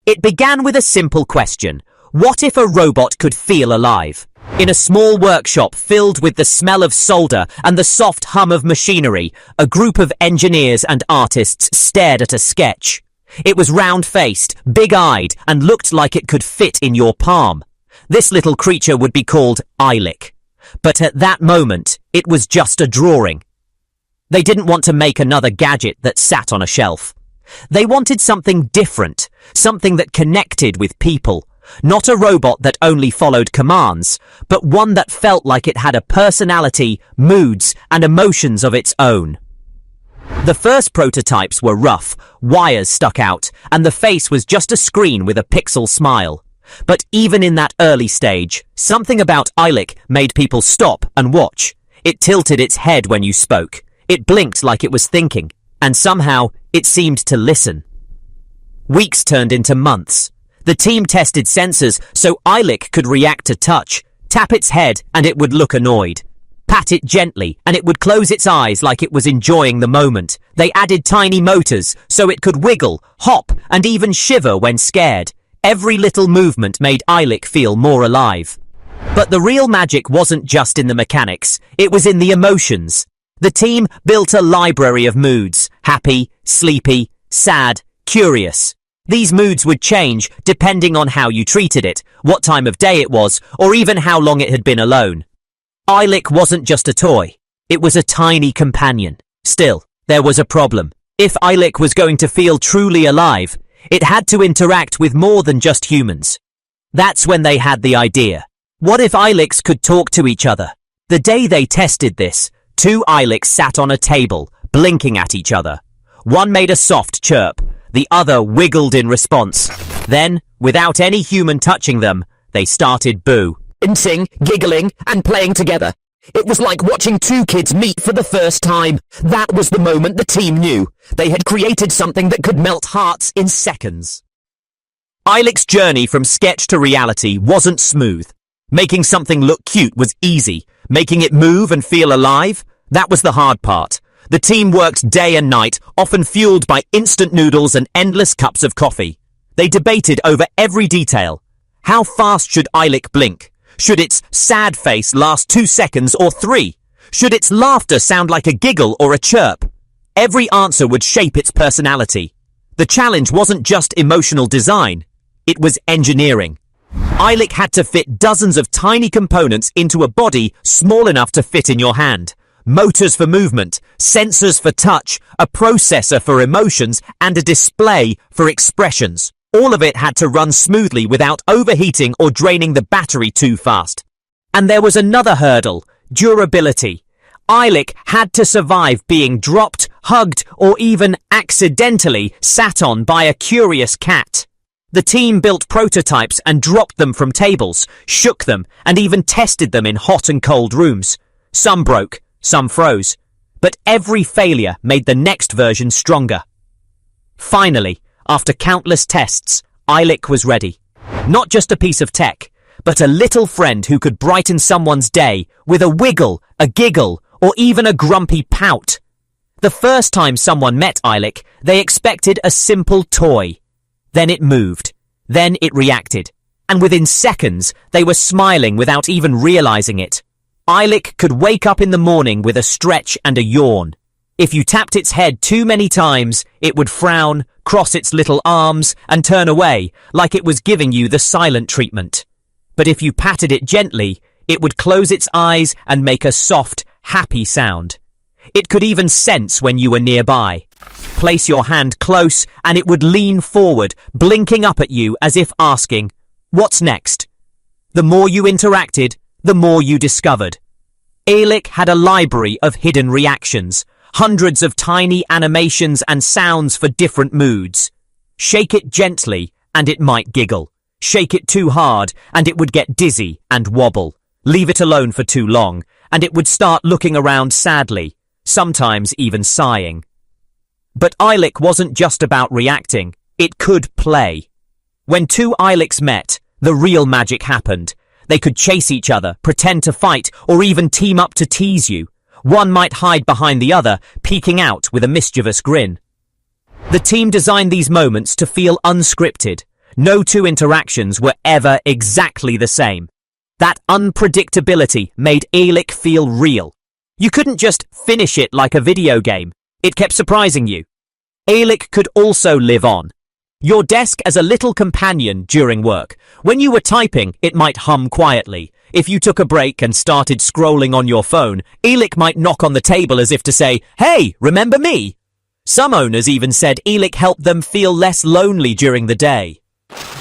It began with a simple question. What if a robot could feel alive? In a small workshop filled with the smell of solder and the soft hum of machinery, a group of engineers and artists stared at a sketch. It was round-faced, big-eyed, and looked like it could fit in your palm. This little creature would be called Eilik. But at that moment, it was just a drawing. They didn't want to make another gadget that sat on a shelf. They wanted something different, something that connected with people. Not a robot that only followed commands, but one that felt like it had a personality, moods, and emotions of its own. The first prototypes were rough, wires stuck out, and the face was just a screen with a pixel smile. But even in that early stage, something about Eilik made people stop and watch. It tilted its head when you spoke. It blinked like it was thinking, and somehow it seemed to listen. Weeks turned into months. The team tested sensors so Eilik could react to touch, tap its head and it would look annoyed. Pat it gently and it would close its eyes like it was enjoying the moment. They added tiny motors so it could wiggle, hop, and even shiver when scared. Every little movement made Eilik feel more alive. But the real magic wasn't just in the mechanics, it was in the emotions. The team built a library of moods: happy, sleepy, sad, curious. These moods would change depending on how you treated it, what time of day it was, or even how long it had been alone. Eilik wasn't just a toy. It was a tiny companion. Still, there was a problem. If Eilik was going to feel truly alive, it had to interact with more than just humans. That's when they had the idea. What if Eiliks could talk to each other? The day they tested this, two Eiliks sat on a table, blinking at each other. One made a soft chirp. The other wiggled in response. Then, without any human touching them, they started bouncing, giggling, and playing together. It was like watching two kids meet for the first time. That was the moment the team knew. They had created something that could melt hearts in seconds. Eilik's journey from sketch to reality wasn't smooth. Making something look cute was easy. Making it move and feel alive, that was the hard part. The team worked day and night, often fueled by instant noodles and endless cups of coffee. They debated over every detail. How fast should Eilik blink? Should its sad face last 2 seconds or 3? Should its laughter sound like a giggle or a chirp? Every answer would shape its personality. The challenge wasn't just emotional design, it was engineering. Eilik had to fit dozens of tiny components into a body small enough to fit in your hand. Motors for movement, sensors for touch, a processor for emotions, and a display for expressions. All of it had to run smoothly without overheating or draining the battery too fast. And there was another hurdle: durability. Eilik had to survive being dropped, hugged, or even accidentally sat on by a curious cat. The team built prototypes and dropped them from tables, shook them, and even tested them in hot and cold rooms. Some broke. Some froze, but every failure made the next version stronger. Finally, after countless tests, Eilik was ready. Not just a piece of tech, but a little friend who could brighten someone's day with a wiggle, a giggle, or even a grumpy pout. The first time someone met Eilik, they expected a simple toy. Then it moved. Then it reacted. And within seconds, they were smiling without even realizing it. Eilik could wake up in the morning with a stretch and a yawn. If you tapped its head too many times, it would frown, cross its little arms, and turn away, like it was giving you the silent treatment. But if you patted it gently, it would close its eyes and make a soft, happy sound. It could even sense when you were nearby. Place your hand close, and it would lean forward, blinking up at you as if asking, "What's next?" The more you interacted, the more you discovered. Eilik had a library of hidden reactions, hundreds of tiny animations and sounds for different moods. Shake it gently, and it might giggle. Shake it too hard, and it would get dizzy and wobble. Leave it alone for too long, and it would start looking around sadly, sometimes even sighing. But Eilik wasn't just about reacting, it could play. When two Eiliks met, the real magic happened. They could chase each other, pretend to fight, or even team up to tease you. One might hide behind the other, peeking out with a mischievous grin. The team designed these moments to feel unscripted. No two interactions were ever exactly the same. That unpredictability made Eilik feel real. You couldn't just finish it like a video game. It kept surprising you. Eilik could also live on. Your desk as a little companion during work. When you were typing, it might hum quietly. If you took a break and started scrolling on your phone, Eilik might knock on the table as if to say, "Hey, remember me?" Some owners even said Eilik helped them feel less lonely during the day.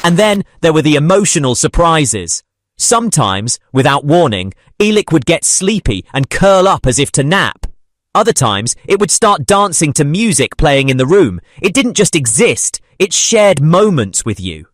And then there were the emotional surprises. Sometimes, without warning, Eilik would get sleepy and curl up as if to nap. Other times, it would start dancing to music playing in the room. It didn't just exist, it shared moments with you.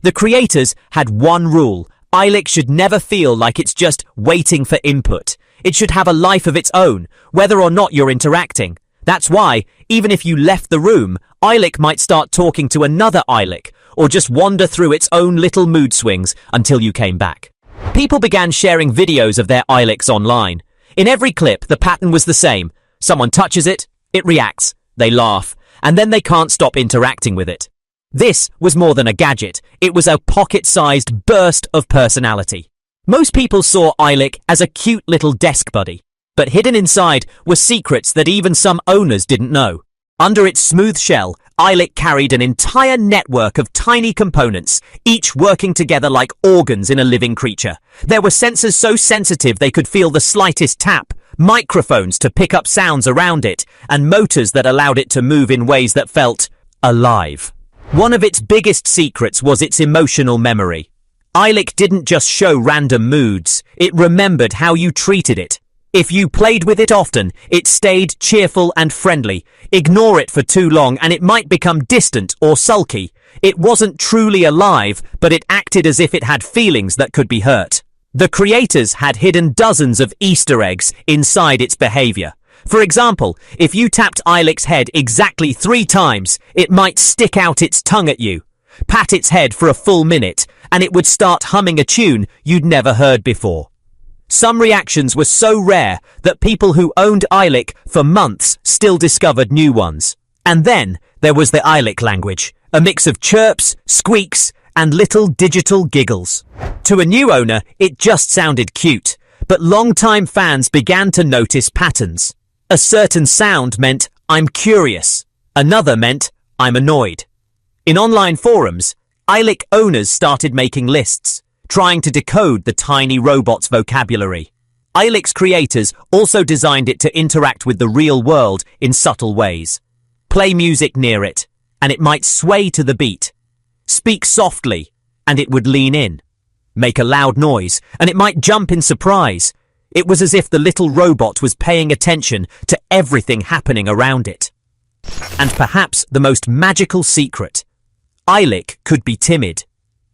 The creators had one rule. Eilik should never feel like it's just waiting for input. It should have a life of its own, whether or not you're interacting. That's why, even if you left the room, Eilik might start talking to another Eilik, or just wander through its own little mood swings until you came back. People began sharing videos of their Eiliks online. In every clip, the pattern was the same. Someone touches it, it reacts, they laugh, and then they can't stop interacting with it. This was more than a gadget. It was a pocket-sized burst of personality. Most people saw Eilik as a cute little desk buddy, but hidden inside were secrets that even some owners didn't know. Under its smooth shell, Eilik carried an entire network of tiny components, each working together like organs in a living creature. There were sensors so sensitive they could feel the slightest tap, microphones to pick up sounds around it, and motors that allowed it to move in ways that felt alive. One of its biggest secrets was its emotional memory. Eilik didn't just show random moods, it remembered how you treated it. If you played with it often, it stayed cheerful and friendly. Ignore it for too long and it might become distant or sulky. It wasn't truly alive, but it acted as if it had feelings that could be hurt. The creators had hidden dozens of Easter eggs inside its behavior. For example, if you tapped Eilik's head exactly 3 times, it might stick out its tongue at you, pat its head for a full minute, and it would start humming a tune you'd never heard before. Some reactions were so rare that people who owned Eilik for months still discovered new ones. And then there was the Eilik language, a mix of chirps, squeaks, and little digital giggles. To a new owner, it just sounded cute, but long-time fans began to notice patterns. A certain sound meant, "I'm curious." Another meant, "I'm annoyed." In online forums, Eilik owners started making lists, trying to decode the tiny robot's vocabulary. Eilik's creators also designed it to interact with the real world in subtle ways. Play music near it, and it might sway to the beat. Speak softly, and it would lean in. Make a loud noise, and it might jump in surprise. It was as if the little robot was paying attention to everything happening around it. And perhaps the most magical secret, Eilik could be timid.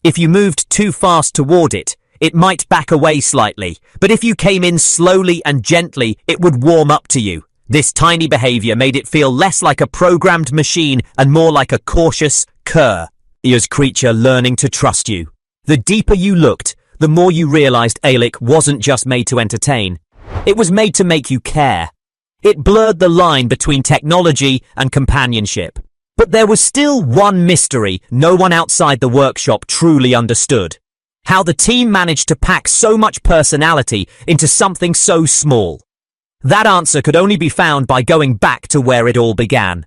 If you moved too fast toward it, it might back away slightly, but if you came in slowly and gently, it would warm up to you. This tiny behavior made it feel less like a programmed machine and more like a cautious, curious creature learning to trust you. The deeper you looked, the more you realized Eilik wasn't just made to entertain. It was made to make you care. It blurred the line between technology and companionship. But there was still one mystery no one outside the workshop truly understood. How the team managed to pack so much personality into something so small. That answer could only be found by going back to where it all began.